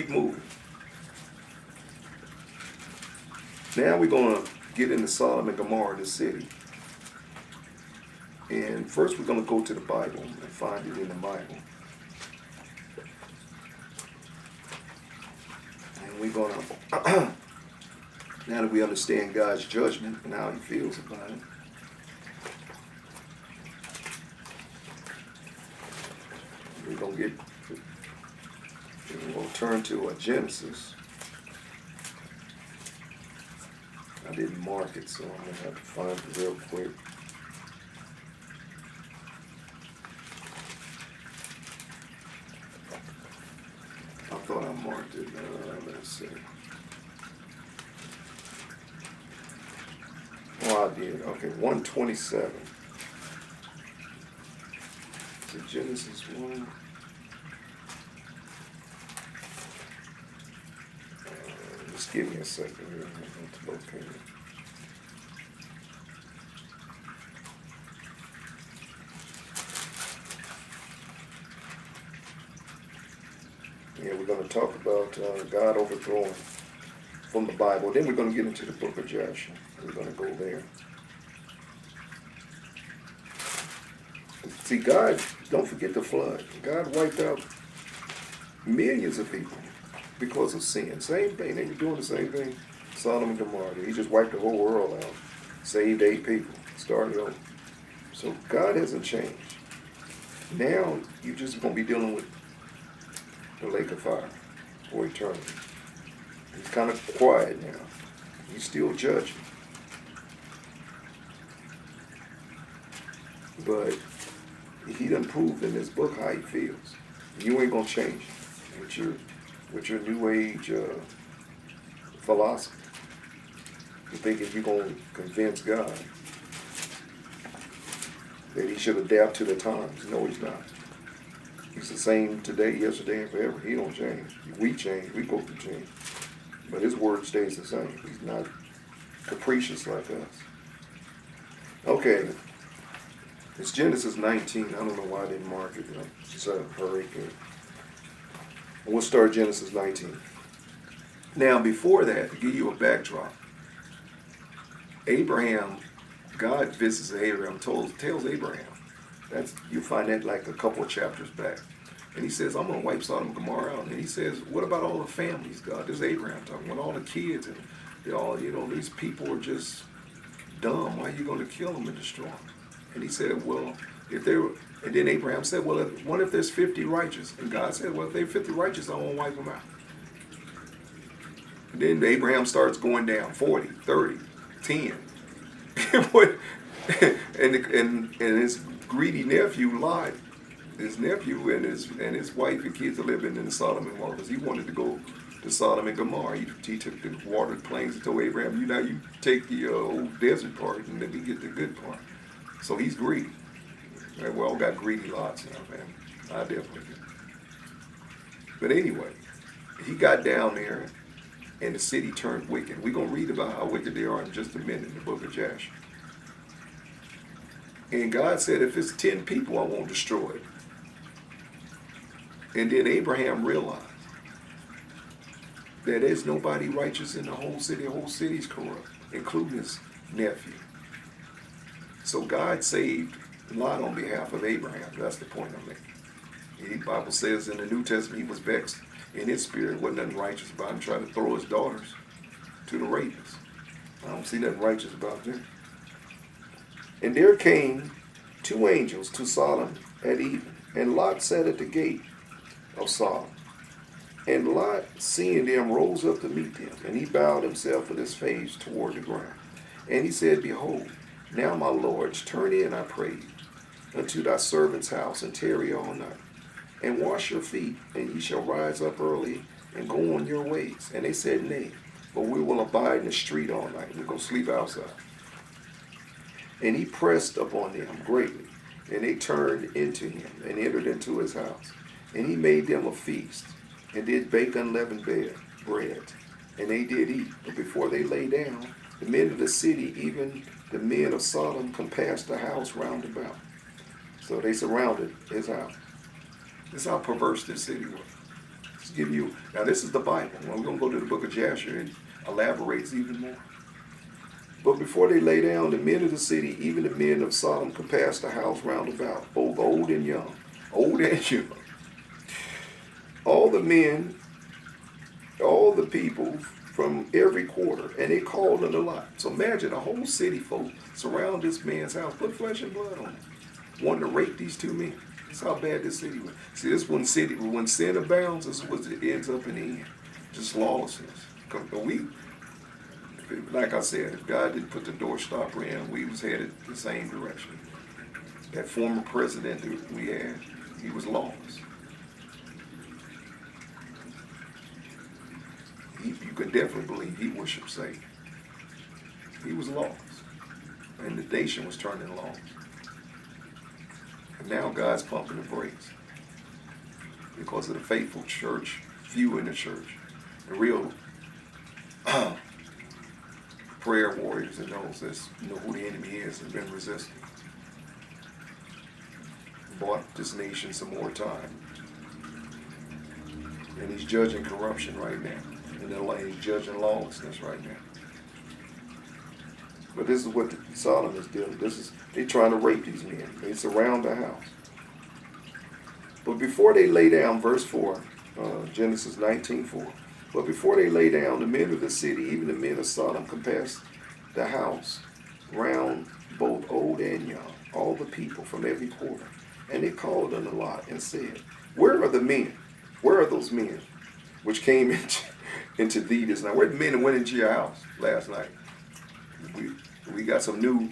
Keep moving. Now we're going to get into Sodom and Gomorrah, the city. And first we're going to go to the Bible and find it in the Bible. And we're going to, now that we understand God's judgment and how he feels about it, we're going to turn to Genesis. I didn't mark it, so I'm going to have to find it real quick. I thought I marked it. Let's see. Oh, I did. Okay, 127. So Genesis 1. Just give me a second here. I'm going to locate it. Yeah, we're going to talk about God overthrowing from the Bible. Then we're going to get into the book of Joshua. We're going to go there. See, God, don't forget the flood. God wiped out millions of people because of sin. Same thing. They were doing the same thing. Sodom and Gomorrah. He just wiped the whole world out. Saved 8 people. Started over. So God hasn't changed. Now you're just going to be dealing with the lake of fire for eternity. He's kind of quiet now. He's still judging. But he done proved in this book how he feels. You ain't going to change it with your new age philosophy. You're thinking you're going to convince God that he should adapt to the times. No, he's not. He's the same today, yesterday, and forever. He don't change. We change. We go through change. But his word stays the same. He's not capricious like us. Okay. It's Genesis 19. I don't know why I didn't mark it. I'm just in a hurry. And we'll start Genesis 19. Now, before that, to give you a backdrop, Abraham, God visits Abraham, tells Abraham. You find that like a couple of chapters back. And he says, I'm going to wipe Sodom and Gomorrah out. And he says, what about all the families, God? This is Abraham talking about all the kids. And they all, these people are just dumb. Why are you going to kill them and destroy them? And he said, well, if they were, and then Abraham said, well, what if there's 50 righteous? And God said, well, if they're 50 righteous, I won't wipe them out. And then Abraham starts going down, 40, 30, 10. and his greedy nephew lied. His nephew and his wife and kids are living in Sodom and Gomorrah because he wanted to go to Sodom and Gomorrah. He took the watered plains and told Abraham, you take the old desert part and let me get the good part. So he's greedy. Right? We all got greedy lots in our family. I definitely do. But anyway, he got down there and the city turned wicked. We're going to read about how wicked they are in just a minute in the book of Joshua. And God said, if it's 10 people, I won't destroy it. And then Abraham realized that there's nobody righteous in the whole city. The whole city's corrupt, including his nephew. So God saved Lot on behalf of Abraham. That's the point I'm making. The Bible says in the New Testament he was vexed in his spirit. Wasn't nothing righteous about him trying to throw his daughters to the rapists. I don't see nothing righteous about that. And there came 2 angels to Sodom at even, and Lot sat at the gate of Sodom. And Lot, seeing them, rose up to meet them, and he bowed himself with his face toward the ground. And he said, behold, now my lords, turn in, I pray you, unto thy servant's house, and tarry all night, and wash your feet, and ye shall rise up early, and go on your ways. And they said, nay, but we will abide in the street all night. We're going to sleep outside. And he pressed upon them greatly, and they turned into him, and entered into his house. And he made them a feast, and did bake unleavened bread, and they did eat. But before they lay down, the men of the city, even the men of Sodom, compassed the house round about. So they surrounded his house. This is how perverse this city was. Just give you, now this is the Bible. Well, we're going to go to the book of Jasher and elaborates even more. But before they lay down, the men of the city, even the men of Sodom, compassed the house round about, both old and young. Old and young. All the men, all the people from every quarter, and they called on the lot. So imagine a whole city folk surround this man's house, put flesh and blood on him, wanting to rape these two men. That's how bad this city was. See, this one city, when sin abounds, this is what it ends up in the end. Just lawlessness. Like I said, if God didn't put the doorstopper in, we was headed the same direction. That former president that we had, he was lawless. You can definitely believe he worshiped Satan. He was lawless. And the nation was turning lawless. And now God's pumping the brakes. Because of the faithful church, few in the church. The real prayer warriors and those that know who the enemy is have been resisting. Bought this nation some more time. And he's judging corruption right now. And then he's judging lawlessness right now. But this is what Sodom is doing. They're trying to rape these men. They surround the house. But before they lay down, verse 4, Genesis 19:4. But before they lay down, the men of the city, even the men of Sodom, compassed the house round, both old and young, all the people from every quarter. And they called on the lot and said, where are the men? Where are those men which came into thee this night? Where are the men that went into your house last night? We got some new,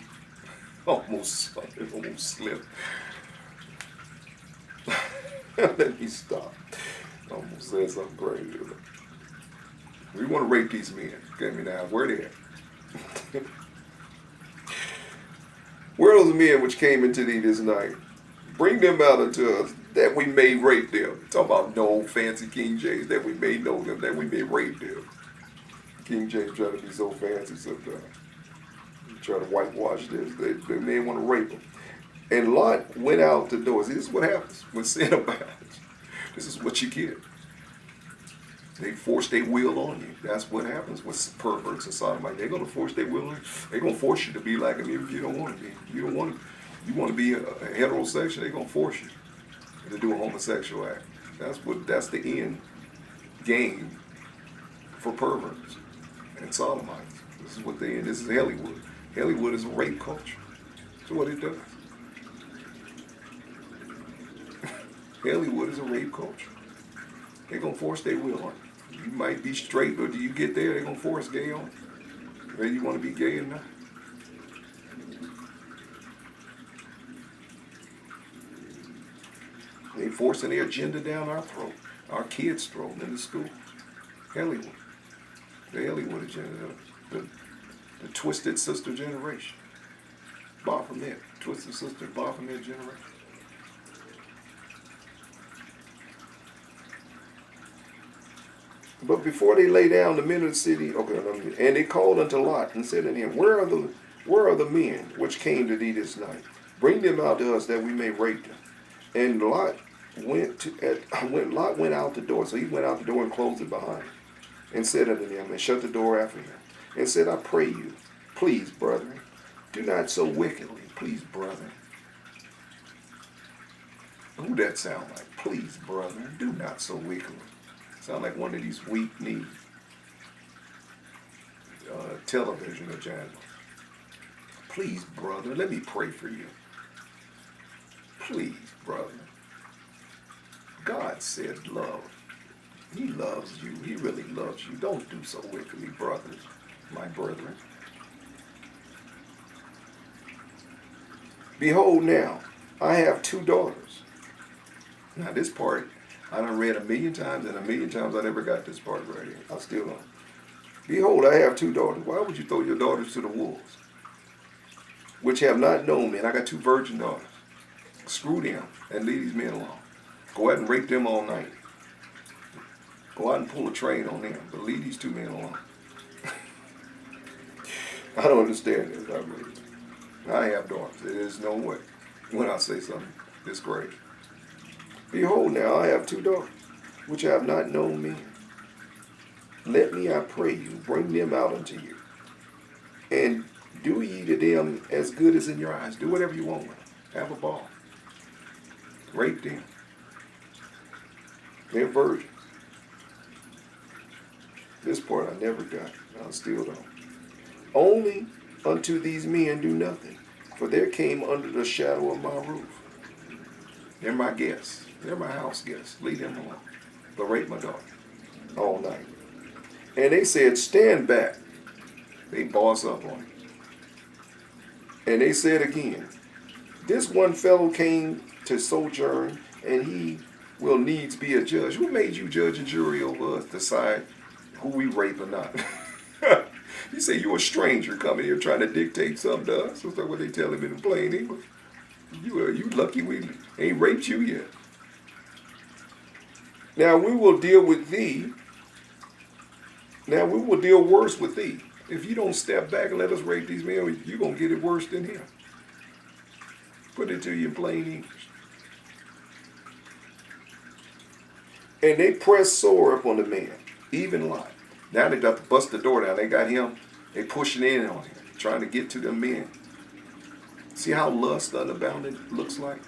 almost slipped. Let me stop. Almost said something crazy. We want to rape these men. Get me now. Where they at? Where are those men which came into thee this night? Bring them out unto us, that we may rape them. Talk about no fancy King James, that we may know them, that we may rape them. King James try to be so fancy sometimes. Try to whitewash this. They men want to rape them. And Lot went out the door. See, this is what happens when sin abounds. This is what you get. They force their will on you. That's what happens with perverts and sodomites. They're going to force their will on you. They're going to force you to be like them if you don't want to be. You want to be a heterosexual, they're going to force you to do a homosexual act. That's the end game for perverts and sodomites. This is what this is Hollywood. Hollywood is a rape culture. That's what it does. Hollywood is a rape culture. They're going to force their will on you. You might be straight, but do you get there, they're going to force gay on you. Whether you want to be gay or not. They're forcing their agenda down our throat, our kids' throat in the school. Hollywood. The Hollywood agenda. The twisted sister generation. Baphomet. Twisted sister, Baphomet generation. But before they lay down, the men of the city, and they called unto Lot and said unto him, where are the men which came to thee this night? Bring them out to us that we may rape them. And Lot went out the door. So he went out the door and closed it behind him. And said unto them, and shut the door after him. And said, I pray you, please, brethren, do not so wickedly. Please, brethren. Who that sound like? Please, brethren, do not so wickedly. Sound like one of these weak-kneed television channels. Please, brother, let me pray for you. Please, brother. God said love. He loves you. He really loves you. Don't do so wickedly, brothers, my brethren. Behold now, I have 2 daughters. Now this part, I done read 1,000,000 times, and 1,000,000 times I never got this part right here. I still don't. Behold, I have 2 daughters. Why would you throw your daughters to the wolves? Which have not known me. And I got 2 virgin daughters. Screw them and leave these men alone. Go out and rape them all night. Go out and pull a train on them, but leave these 2 men alone. I don't understand this. I have daughters. There is no way when I say something this great. Behold now, I have 2 daughters. which have not known me. Let me, I pray you, bring them out unto you. And do ye to them as good as in your eyes. Do whatever you want with them. Have a ball. Rape them. They're virgins. This part I never got. I still don't. Only unto these men do nothing, for there came under the shadow of my roof. They're my guests. They're my house guests. Leave them alone. They'll rape my daughter all night. And they said, stand back. They boss up on him. And they said again, this one fellow came to sojourn, and he will needs be a judge. Who made you judge and jury over us, decide who we rape or not? He said, you a stranger coming here trying to dictate something to us. That's what they tell him in plain English. You lucky we ain't raped you yet. Now we will deal with thee. Now we will deal worse with thee. If you don't step back and let us rape these men, you're going to get it worse than him. Put it to you in plain English. And they pressed sore upon the man, even Lot. Now they got to bust the door down. They got him. They pushing in on him, trying to get to the men. See how lust unbounded looks like?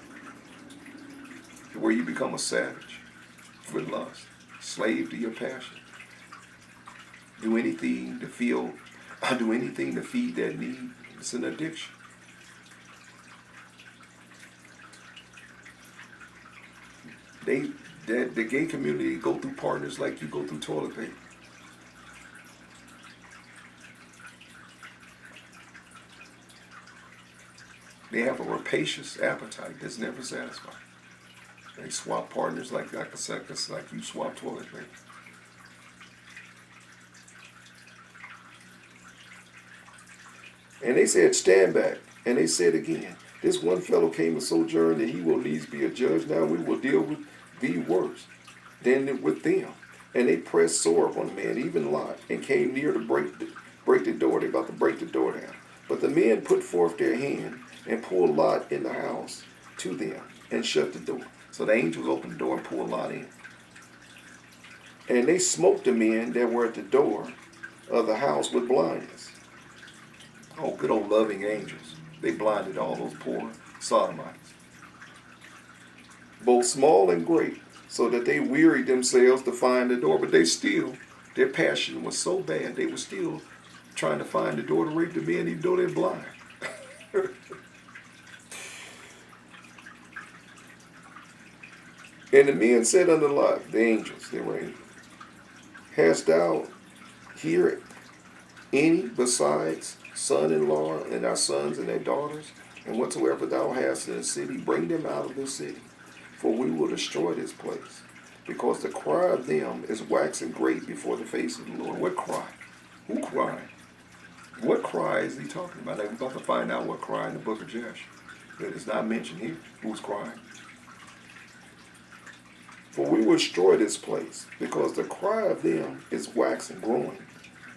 Where you become a savage with lust, slave to your passion. Do anything to feel, do anything to feed that need. It's an addiction. The gay community go through partners like you go through toilet paper. They have a rapacious appetite that's never satisfied. They swap partners like you swap toilet paper. And they said, stand back. And they said again, this one fellow came to sojourn, and he will needs be a judge. Now we will deal with thee worse than with them. And they pressed sore upon the man, even Lot, and came near to break the door. They about to break the door down. But the men put forth their hand and pulled Lot in the house to them and shut the door. So the angels opened the door and pulled Lot in. And they smote the men that were at the door of the house with blindness. Oh, good old loving angels. They blinded all those poor Sodomites, both small and great, so that they wearied themselves to find the door. But their passion was so bad, they were still trying to find the door to rape the men, even though they're blind. And the men said unto Lot, the angels, they were angels, hast thou here any besides son-in-law and our sons and their daughters? And whatsoever thou hast in the city, bring them out of the city, for we will destroy this place, because the cry of them is waxing great before the face of the Lord. What cry? Who cried? What cry is he talking about? We're about to find out what cry in the book of Joshua. It is not mentioned here. Who's crying? For we will destroy this place, because the cry of them is waxing, growing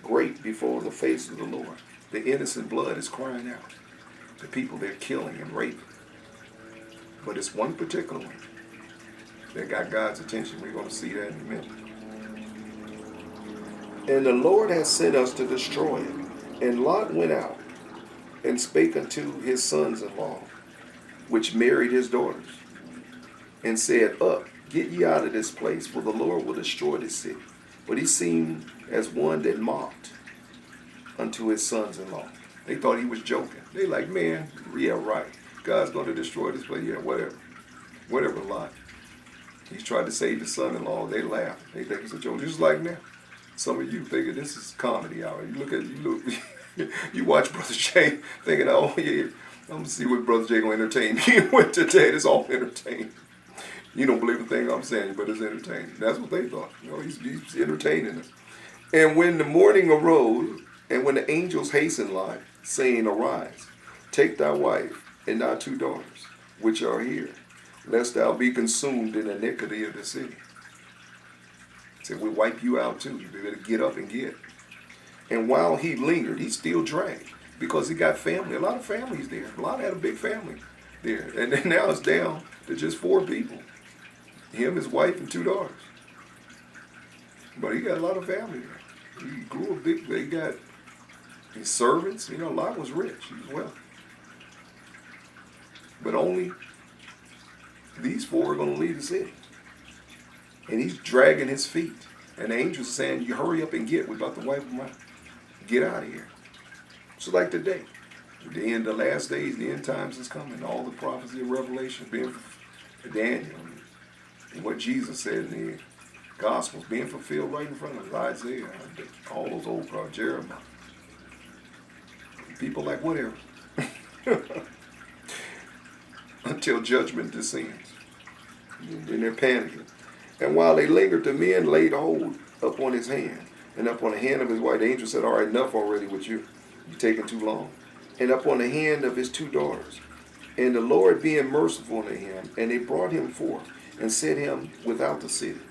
great before the face of the Lord. The innocent blood is crying out. The people they're killing and raping. But it's one particular one that got God's attention. We're going to see that in a minute. And the Lord has sent us to destroy it. And Lot went out and spake unto his sons-in-law, which married his daughters, and said, up, get ye out of this place, for the Lord will destroy this city. But he seemed as one that mocked unto his sons-in-law. They thought he was joking. They like, man, yeah, right. God's going to destroy this place. Yeah, whatever. Whatever, Lot. He's tried to save his son-in-law. They laugh. They think it's a joke. Just like now. Some of you thinking this is comedy hour. You watch Brother Jay thinking, oh yeah, I'm going to see what Brother Jay going to entertain me with today. It's all entertaining. You don't believe a thing I'm saying, but it's entertaining. That's what they thought. He's entertaining us. And when the morning arose, and when the angels hastened Lot, saying, arise, take thy wife and thy 2 daughters, which are here, lest thou be consumed in the iniquity of the city. Said, we'll wipe you out too. You better get up and get. And while he lingered, he still dragged, because he got family. A lot of families there. Lot had a big family there. And then now it's down to just 4 people. Him, his wife, and 2 daughters. But he got a lot of family there. He grew up big. They got his servants. You know, Lot was rich. He was wealthy. But only these four are going to leave the city. And he's dragging his feet. And the angels are saying, you hurry up and get. We're about to wipe them out. Get out of here. So like today, the end of the last days, the end times is coming. All the prophecy of Revelation being Daniel and what Jesus said in the Gospels being fulfilled right in front of us. Isaiah, all those old prophets, Jeremiah. People like whatever. Until judgment descends. And they're panicking. And while they lingered, the men laid hold upon his hand. And upon the hand of his wife, the angel said, all right, enough already with you. You're taking too long. And upon the hand of his two daughters. And the Lord being merciful to him, and they brought him forth and set him without the city.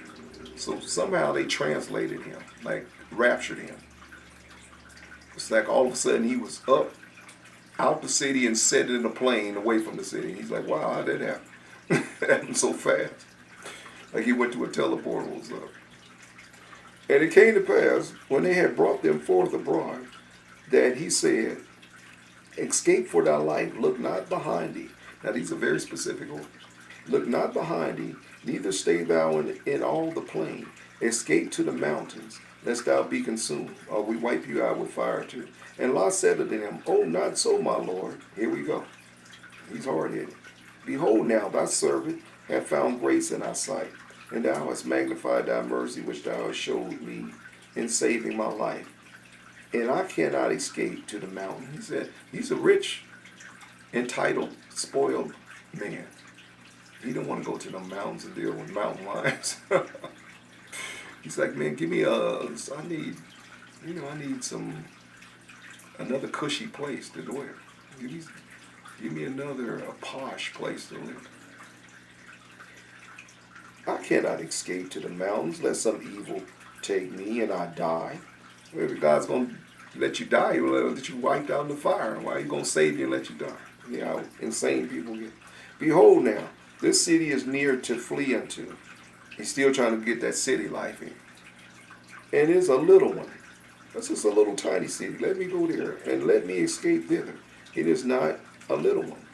So somehow they translated him, like raptured him. It's like all of a sudden he was up out the city and set in a plane away from the city. He's like, wow, how did that happen? It happened so fast. Like he went to a teleportal or something. And it came to pass, when they had brought them forth abroad, that he said, escape for thy life, look not behind thee. Now these are very specific orders. Look not behind thee, neither stay thou in all the plain. Escape to the mountains, lest thou be consumed, or we wipe you out with fire too. And Lot said unto them, oh, not so, my Lord. Here we go. He's hard-headed. Behold now, thy servant hath found grace in thy sight, and thou hast magnified thy mercy, which thou hast showed me in saving my life. And I cannot escape to the mountain. He said, he's a rich, entitled, spoiled man. He don't want to go to the mountains and deal with mountain lions. He's like, man, give me I need another cushy place to dwell. Give me another posh place to live. I cannot escape to the mountains, lest some evil take me and I die. Well, if God's going to let you die, He will let you wiped out in the fire. Why are you going to save you and let you die? You know how insane people get. Behold now, this city is near to flee unto. He's still trying to get that city life in. And it's a little one. That's just a little tiny city. Let me go there and let me escape thither. It is not a little one.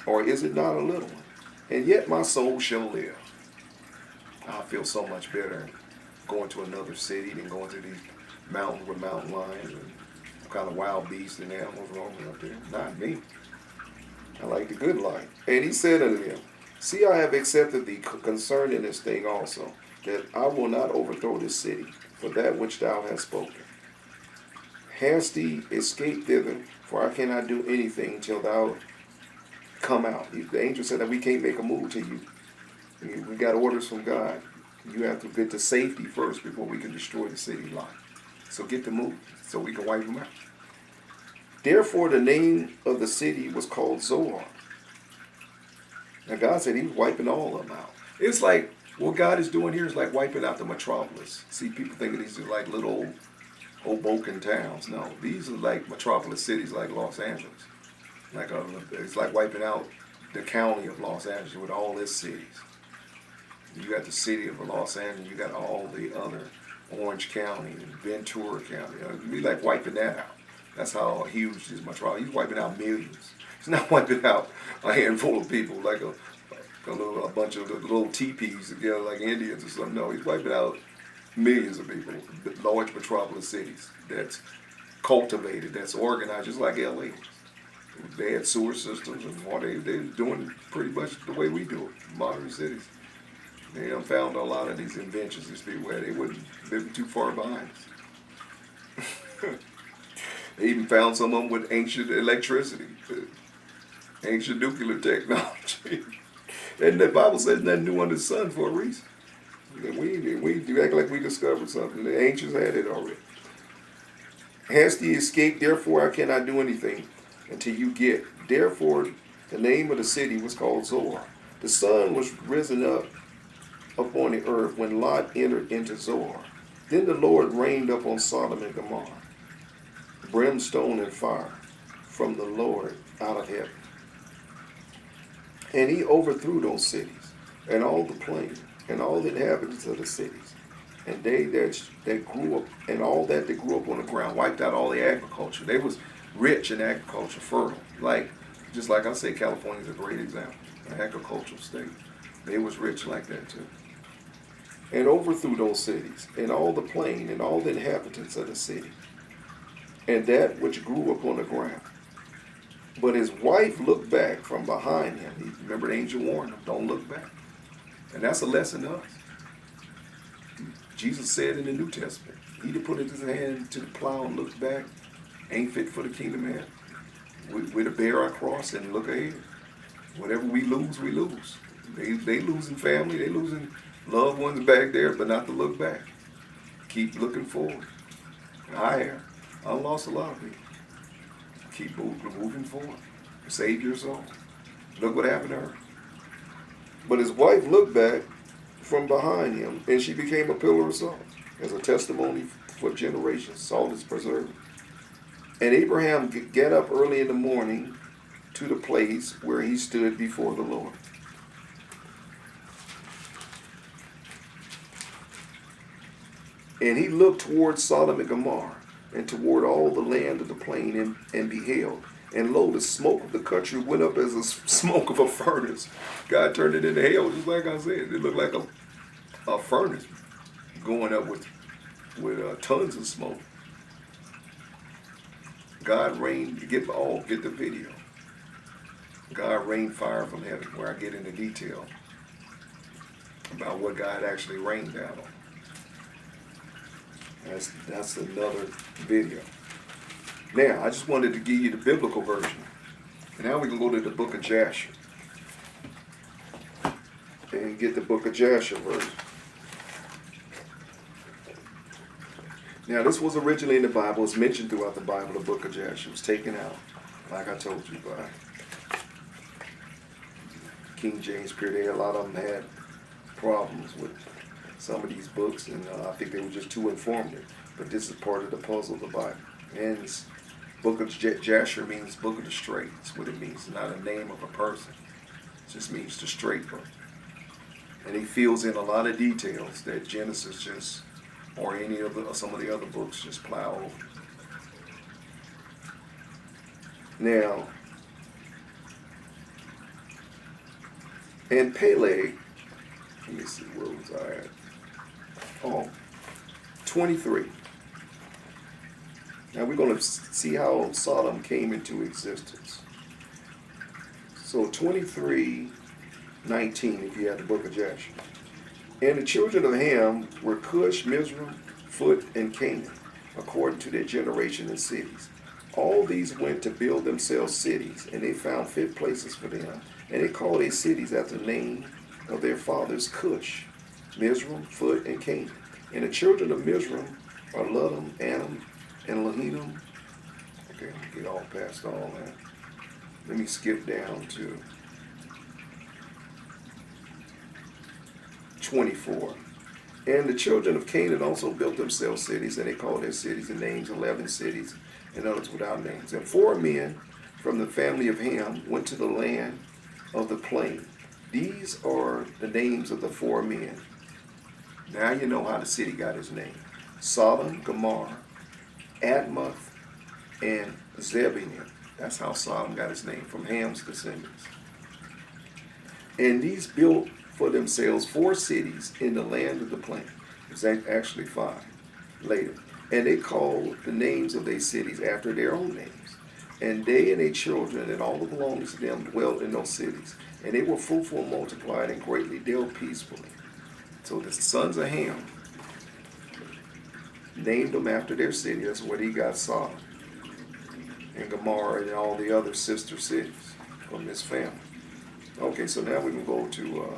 Or is it not a little one? And yet my soul shall live. I feel so much better going to another city than going to these mountains with mountain lions and kind of wild beasts and animals roaming up there. Not me. I like the good life. And he said unto them, see, I have accepted thee concerning this thing also, that I will not overthrow this city for that which thou hast spoken. Hast thee escaped thither, for I cannot do anything till thou come out. The angel said that we can't make a move till you. We got orders from God. You have to get to safety first before we can destroy the city life. So get to move so we can wipe them out. Therefore the name of the city was called Zoar. Now God said He was wiping all of them out. It's like what God is doing here is like wiping out the metropolis. See, people think of these as like little Hoboken towns. No, these are like metropolis cities like Los Angeles. It's like wiping out the county of Los Angeles with all its cities. You got the city of Los Angeles, you got all the other Orange County and Ventura County. It'd be like wiping that out. That's how huge this metropolis. He's wiping out millions. He's not wiping out a handful of people like a bunch of little teepees together like Indians or something. No, he's wiping out millions of people. Large metropolis cities that's cultivated, that's organized, just like LA. They had sewer systems and water. They're doing pretty much the way we do it, modern cities. They found a lot of these inventions, these people, where they wouldn't be too far behind us. They even found some of them with ancient electricity, ancient nuclear technology. And the Bible says nothing new under the sun for a reason. We do act like we discovered something. The ancients had it already. Hast thee escaped, therefore I cannot do anything until you get. Therefore the name of the city was called Zoar. The sun was risen up upon the earth when Lot entered into Zoar. Then the Lord rained upon Sodom and Gomorrah brimstone and fire from the Lord out of heaven. And He overthrew those cities and all the plain and all the inhabitants of the cities. And they that grew up, and all that grew up on the ground, wiped out all the agriculture. They was rich in agriculture, fertile. Just like I say, California is a great example, an agricultural state. They was rich like that too. And overthrew those cities, and all the plain, and all the inhabitants of the city, and that which grew up on the ground. But his wife looked back from behind him. Remember, the angel warned him, don't look back. And that's a lesson to us. Jesus said in the New Testament, he that put his hand to the plow and looks back ain't fit for the kingdom of heaven. We're to bear our cross and look ahead. Whatever we lose, we lose. They losing family, they losing loved ones back there, but not to look back. Keep looking forward. I lost a lot of people. Keep moving forward. Save your soul. Look what happened to her. But his wife looked back from behind him, and she became a pillar of salt, as a testimony for generations. Salt is preserved. And Abraham got up early in the morning to the place where he stood before the Lord. And he looked toward Sodom and Gomorrah, and toward all the land of the plain, and beheld. And lo, the smoke of the country went up as the smoke of a furnace. God turned it into hell, just like I said. It looked like a furnace going up with tons of smoke. God rained, get the video. God rained fire from heaven, where I get into detail about what God actually rained down on. That's another video. Now, I just wanted to give you the biblical version. And now we can go to the book of Jasher and get the book of Jasher version. Now, this was originally in the Bible. It's mentioned throughout the Bible. The book of Jasher was taken out, like I told you, by King James period. A lot of them had problems with some of these books, and I think they were just too informative. But this is part of the puzzle of the Bible. And this book of Jasher means book of the straight. That's what it means. It's not a name of a person. It just means the straight book. And he fills in a lot of details that Genesis just, or some of the other books just plow over. Now, and Peleg, let me see, where was I at? Oh, 23. Now we're going to see how Sodom came into existence. So 23:19, if you have the book of Jasher. And the children of Ham were Cush, Mizraim, Phut, and Canaan, according to their generation and cities. All these went to build themselves cities, and they found fit places for them. And they called their cities after the name of their fathers, Cush, Mizraim, Phut, and Canaan. And the children of Mizraim are Ludum, Anam, and Lahinam. Okay, I'll get all past all that. Let me skip down to 24. And the children of Canaan also built themselves cities, and they called their cities and names 11 cities, and others without names. And 4 men from the family of Ham went to the land of the plain. These are the names of the 4 men. Now you know how the city got its name. Sodom, Gomorrah, Admah, and Zebulun. That's how Sodom got its name, from Ham's descendants. And these built for themselves 4 cities in the land of the plain. It's actually 5 later. And they called the names of their cities after their own names. And they and their children and all that belonged to them dwelt in those cities. And they were fruitful and multiplied and greatly dealt peacefully. So the sons of Ham named them after their city. That's where he got Sodom and Gomorrah and all the other sister cities from this family. Okay, so now we can go to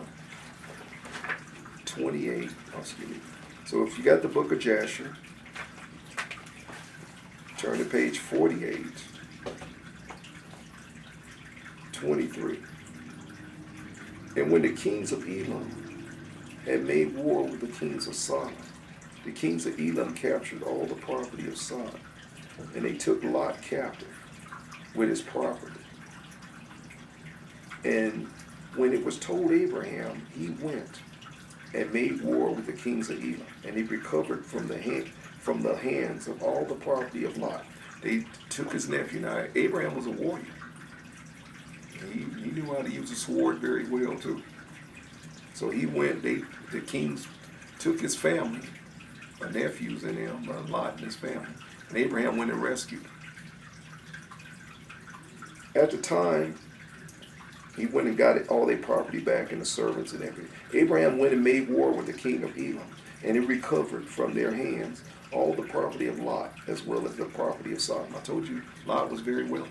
28. Excuse me. So if you got the book of Jasher, turn to page 48, 23. And when the kings of Elam had made war with the kings of Sodom, the kings of Elam captured all the property of Sodom, and they took Lot captive with his property. And when it was told Abraham, he went and made war with the kings of Elam, and he recovered from the hands of all the property of Lot. They took his nephew. Now Abraham was a warrior. He knew how to use a sword very well too. So he went. The kings took his family, nephews and him, Lot and his family, and Abraham went and rescued them. At the time, he went and got all their property back and the servants and everything. Abraham went and made war with the king of Elam, and he recovered from their hands all the property of Lot, as well as the property of Sodom. I told you, Lot was very wealthy.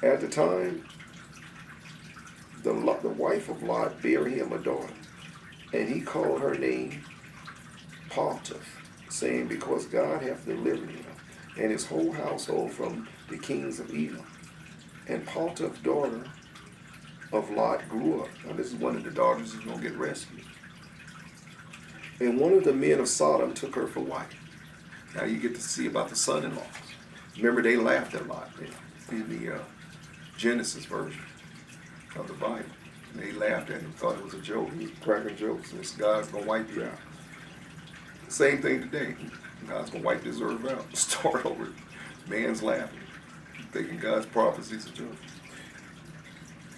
At the time, the wife of Lot bare him a daughter, and he called her name Paltith, saying, because God hath delivered him and his whole household from the kings of Elam. And Paltith's daughter of Lot grew up. Now this is one of the daughters who's going to get rescued. And one of the men of Sodom took her for wife. Now you get to see about the son-in-laws. Remember, they laughed at Lot in the Genesis version of the Bible. They laughed at him, thought it was a joke. He was cracking jokes. This God's going to wipe you out. Same thing today. God's going to wipe this earth out. Start over. Man's laughing, thinking God's prophecies are joke.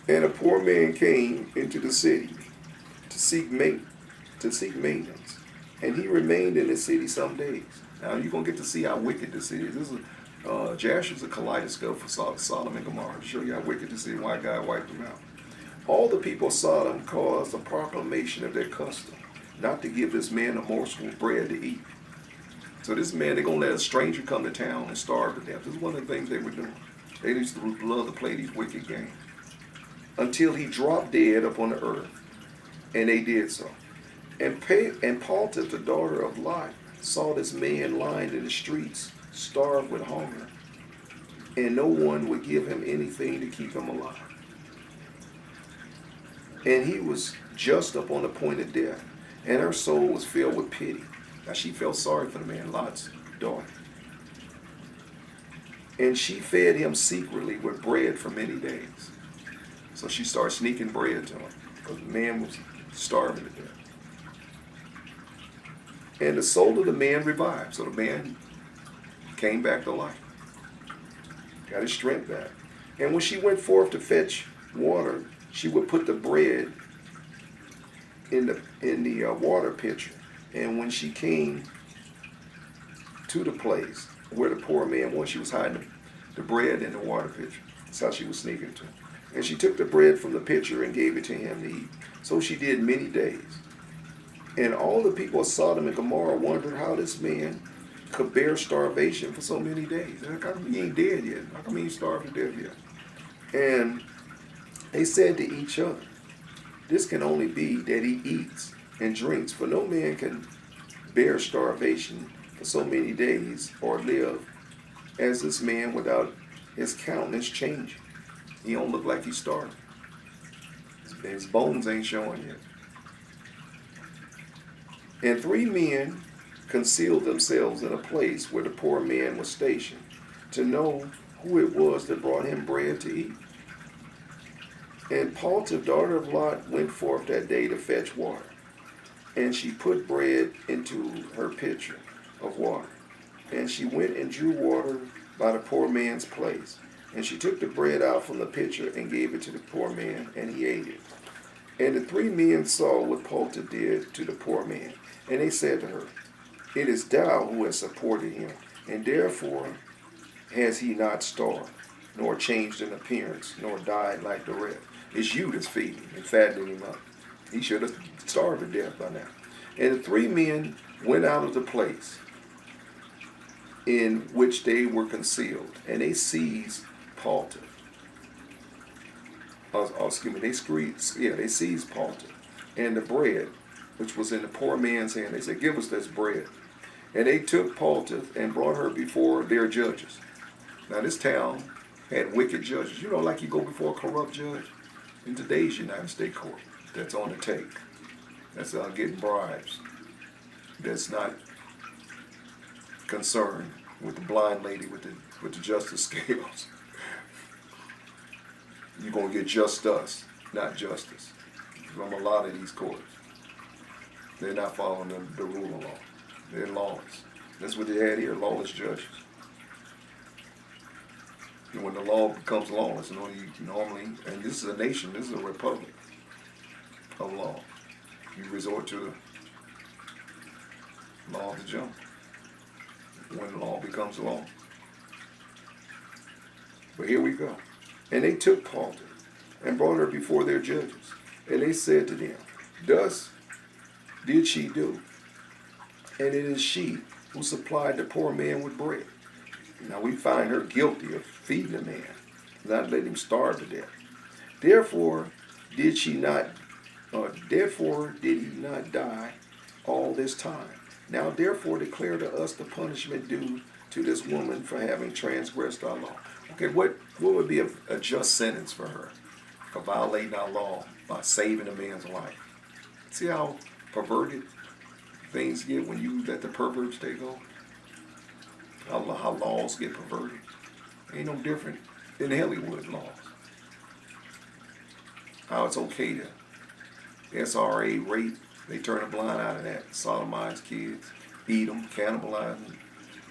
And a poor man came into the city to seek maintenance, and he remained in the city some days. Now you're going to get to see how wicked the city is. This is Jasher's a kaleidoscope for Sodom and Gomorrah to show you how wicked the city and why God wiped them out. All the people of Sodom caused a proclamation of their custom, not to give this man a morsel of bread to eat. So this man, they're going to let a stranger come to town and starve to death. This is one of the things they were doing. They used to love to play these wicked games. Until he dropped dead upon the earth. And they did so. And Paltith, the daughter of Lot, saw this man lying in the streets, starved with hunger. And no one would give him anything to keep him alive. And he was just upon the point of death. And her soul was filled with pity. Now she felt sorry for the man, Lot's daughter. And she fed him secretly with bread for many days. So she started sneaking bread to him, because the man was starving to death. And the soul of the man revived. So the man came back to life. Got his strength back. And when she went forth to fetch water, she would put the bread in the water pitcher. And when she came to the place where the poor man was, she was hiding the bread in the water pitcher. That's how she was sneaking to him. And she took the bread from the pitcher and gave it to him to eat. So she did many days. And all the people of Sodom and Gomorrah wondered how this man could bear starvation for so many days. How come he ain't dead yet? How come he ain't starved to death yet? And they said to each other, this can only be that he eats and drinks, for no man can bear starvation for so many days or live as this man without his countenance changing. He don't look like he's starving. His bones ain't showing yet. And 3 men concealed themselves in a place where the poor man was stationed, to know who it was that brought him bread to eat. And Paltith, daughter of Lot, went forth that day to fetch water. And she put bread into her pitcher of water. And she went and drew water by the poor man's place. And she took the bread out from the pitcher and gave it to the poor man, and he ate it. And the 3 men saw what Paltith did to the poor man. And they said to her, it is thou who hast supported him, and therefore has he not starved, nor changed in appearance, nor died like the rest. It's you that's feeding him and fattening him up. He should have starved to death by now. And the 3 men went out of the place in which they were concealed, and they seized Paltith. They seized Paltith and the bread which was in the poor man's hand. They said, give us this bread. And they took Paltith and brought her before their judges. Now this town had wicked judges. You know, like you go before a corrupt judge in today's United States court. That's on the take. That's getting bribes. That's not concerned with the blind lady with the justice scales. You're going to get just us, not justice, from a lot of these courts. They're not following the rule of law. They're lawless. That's what they had here, lawless judges. And when the law becomes lawless, normally, and this is a nation, this is a republic of law. You resort to the law of the jungle when the law becomes law. But here we go. And they took Palter and brought her before their judges. And they said to them, thus did she do, and it is she who supplied the poor man with bread. Now we find her guilty of feeding the man, not letting him starve to death. Therefore did he not die all this time. Now therefore declare to us the punishment due to this woman for having transgressed our law. Okay, what would be a just sentence for her for violating our law by saving a man's life? See how perverted things get when you let the perverts take over? How laws get perverted. Ain't no different than Hollywood laws. How it's okay to SRA, rape, they turn a blind eye to that. Sodomize kids, eat them, cannibalize them,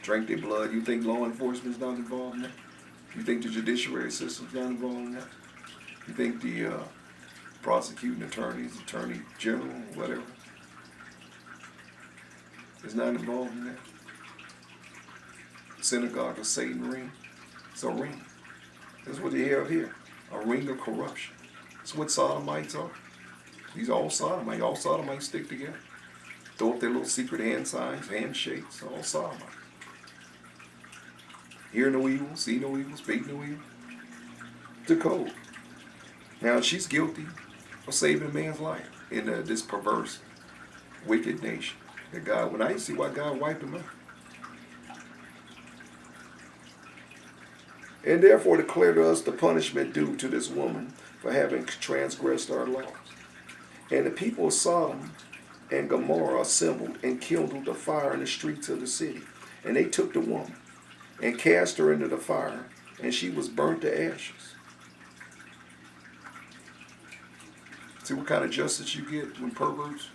drink their blood. You think law enforcement's not involved in that? You think the judiciary system's not involved in that? You think the prosecuting attorneys, attorney general, whatever, is not involved in that? Synagogue of Satan ring. It's a ring. That's what they have here. A ring of corruption. That's what sodomites are. These are all sodomites. All sodomites stick together. Throw up their little secret hand signs, handshakes, all sodomites. Hear no evil, see no evil, speak no evil. The code. Now she's guilty of saving a man's life in this perverse, wicked nation. That God, when I see why God wiped him out. And therefore declare to us the punishment due to this woman for having transgressed our laws. And the people of Sodom and Gomorrah assembled and kindled the fire in the streets of the city. And they took the woman and cast her into the fire, and she was burnt to ashes. See what kind of justice you get when perverts